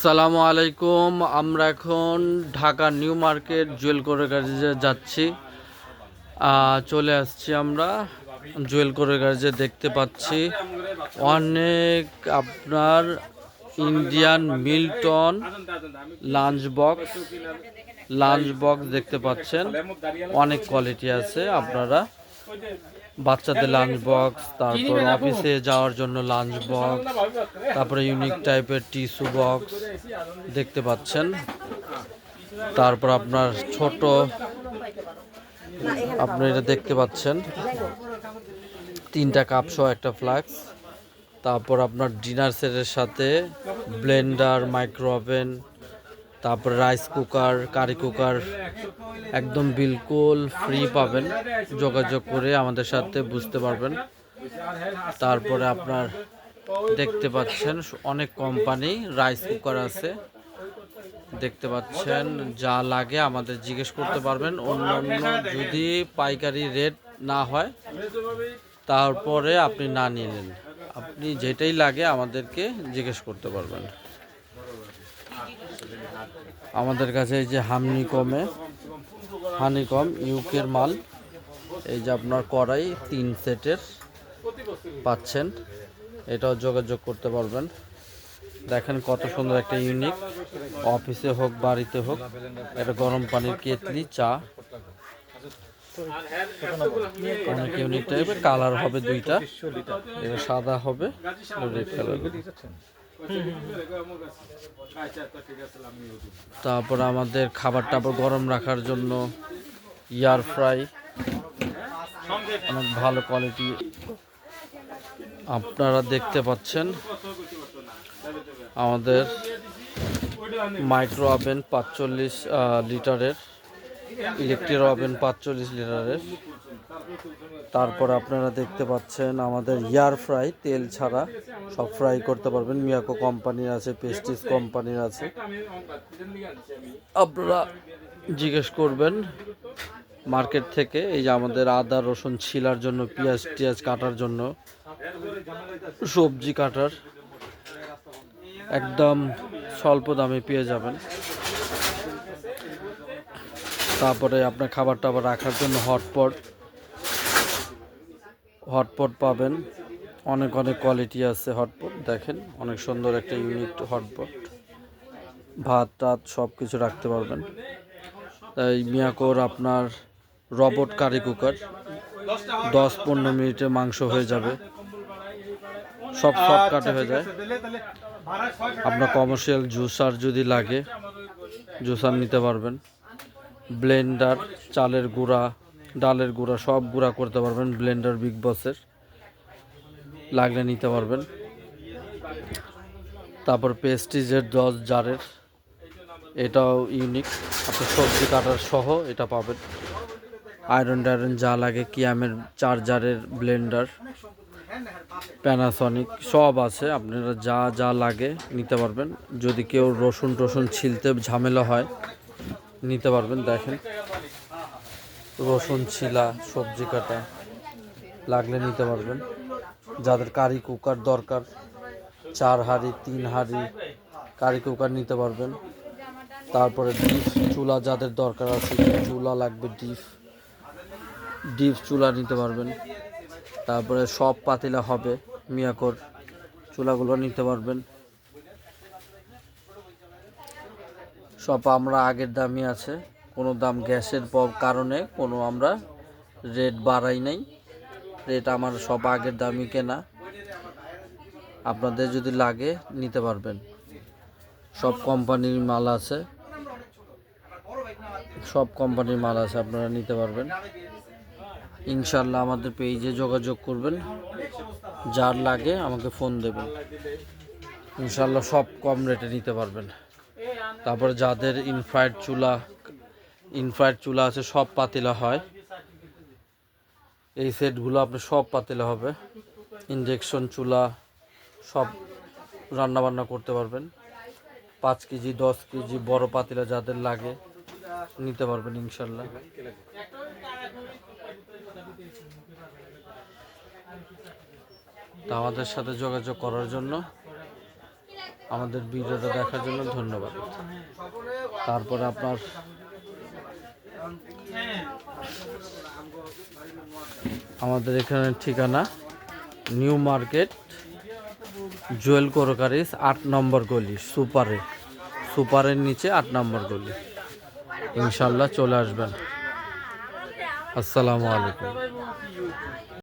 আসসালামু আলাইকুম। আমরা এখন ঢাকা নিউ মার্কেট জুয়েল কোরের কাছে যাচ্ছি। চলে আসছি আমরা জুয়েল কোরের কাছে। দেখতে পাচ্ছি অনেক আপনার ইন্ডিয়ান মিল্টন লাঞ্চ বক্স দেখতে পাচ্ছেন। অনেক কোয়ালিটি আছে। আপনারা বাচ্চাদের লাঞ্চ বক্স, তারপর অফিসে যাওয়ার জন্য লাঞ্চ বক্স, তারপরে ইউনিক টাইপের টিস্যু বক্স দেখতে পাচ্ছেন। তারপর আপনার ছোট আপনি এটা দেখতে পাচ্ছেন, 3টা কাপ সহ একটা ফ্লাক্স। তারপর আপনার ডিনার সেটের সাথে ব্লেন্ডার, মাইক্রো ওভেন, তারপরে রাইস কুকার, কারি কুকার একদম বিলকুল ফ্রি পাবেন। যোগাযোগ করে আমাদের সাথে বুঝতে পারবেন। তারপরে আপনার দেখতে পাচ্ছেন অনেক কোম্পানি রাইস কুকার আছে দেখতে পাচ্ছেন। যা লাগে আমাদের জিজ্ঞেস করতে পারবেন। অন্যান্য যদি পাইকারি রেট না হয় তারপরে আপনি না নিলেন, আপনি যেটাই লাগে আমাদেরকে জিজ্ঞেস করতে পারবেন। আমাদের কাছে এই যে হানিকম ইউকের মাল, এই যে আপনার কড়াই 3 সেটের পাচ্ছেন, এটাও যোগাযোগ করতে পারবেন। দেখেন কত সুন্দর একটা ইউনিক, অফিসে হোক বাড়িতে হোক। এটা গরম পানির কেতলি, চা, অনেক ইউনিক টাইপের। কালার হবে 2টা, এটা সাদা হবে, রেড কালার। তারপর আমাদের খাবার টাবার গরম রাখার জন্য এয়ার ফ্রাই, অনেক ভালো কোয়ালিটি আপনারা দেখতে পাচ্ছেন। আমাদের মাইক্রো ওভেন 45 লিটারের, ইলেকট্রিক ওভেন 45 লিটারের। তারপর আপনারা দেখতে পাচ্ছেন আমাদের এয়ার ফ্রাই, তেল ছাড়া সব ফ্রাই করতে পারবেন। মিয়াকো কোম্পানির আছে, পেস্টিস কোম্পানির আছে। আপনারা জিজ্ঞেস করবেন মার্কেট থেকে। এই যে আমাদের আদা রসুন ছিলার জন্য, পেঁয়াজ টিয়াজ কাটার জন্য, সবজি কাটার একদম স্বল্প দামে পেয়ে যাবেন। তারপরে আপনার খাবার টাবার রাখার জন্য হটপট পাবেন। অনেক কোয়ালিটি আছে হটপট। দেখেন অনেক সুন্দর একটা ইউনিক হটপট, ভাত টাত সব কিছু রাখতে পারবেন। তাই মিয়াকোর আপনার রবট কারি কুকার, 10-15 মিনিটে মাংস হয়ে যাবে, সব শর্টকাটে হয়ে যায়। আপনার কমার্শিয়াল জুসার যদি লাগে, জুসার নিতে পারবেন। ব্লেন্ডার, চালের গুঁড়া, ডালের গুঁড়া সব গুঁড়া করতে পারবেন। ব্লেন্ডার বিগ বসের লাগলে নিতে পারবেন। তারপর পেস্টিজের 10 জারের, এটাও ইউনিক। আপনার সবজি কাটার সহ এটা পাবেন। আয়রন টায়রন যা লাগে, কিয়ামের 4 জারের ব্লেন্ডার, প্যানাসনিক সব আছে। আপনারা যা যা লাগে নিতে পারবেন। যদি কেউ রসুন টসুন ছিলতে ঝামেলা হয় নিতে পারবেন। দেখেন রসুন ছিলা, সবজি কাটা লাগলে নিতে পারবেন। যাদের কারি কুকার দরকার, 4 হাঁড়ি 3 হাঁড়ি কারি কুকার নিতে পারবেন। তারপরে ডিপ চুলা যাদের দরকার আছে, চুলা লাগবে, ডিপ চুলা নিতে পারবেন। তারপরে সব পাতিলা হবে, মিয়াকোর চুলাগুলো নিতে পারবেন। সব আমরা আগের দামই আছে, কোনো দাম গ্যাসের কারণে কোনো আমরা রেট বাড়াই নাই। রেট আমার সব আগের দামই কেনা। আপনাদের যদি লাগে নিতে পারবেন। সব কোম্পানির মাল আছে, আপনারা নিতে পারবেন। ইনশাল্লাহ আমাদের পেজে যোগাযোগ করবেন, যার লাগে আমাকে ফোন দেবেন। ইনশাল্লাহ সব কম রেটে নিতে পারবেন। তারপরে যাদের ইনফ্রারেড চুলা আছে, সব পাতিলা হয়, এই সেটগুলো আপনার সব পাতিলা হবে। ইন্ডাকশন চুলা সব রান্নাবান্না করতে পারবেন। 5 কেজি 10 কেজি বড় পাতিলা যাদের লাগে নিতে পারবেন ইনশাল্লাহ। তা আমাদের সাথে যোগাযোগ করার জন্য আমাদের ভিডিওটা দেখার জন্য ধন্যবাদ। তারপরে আপনার আমাদের এখানে ঠিকানা নিউ মার্কেট জুয়েল কোরকারিস 8 নম্বর গলি, সুপারের নিচে 8 নম্বর গলি। ইনশাল্লাহ চলে আসবেন। আসসালামু আলাইকুম।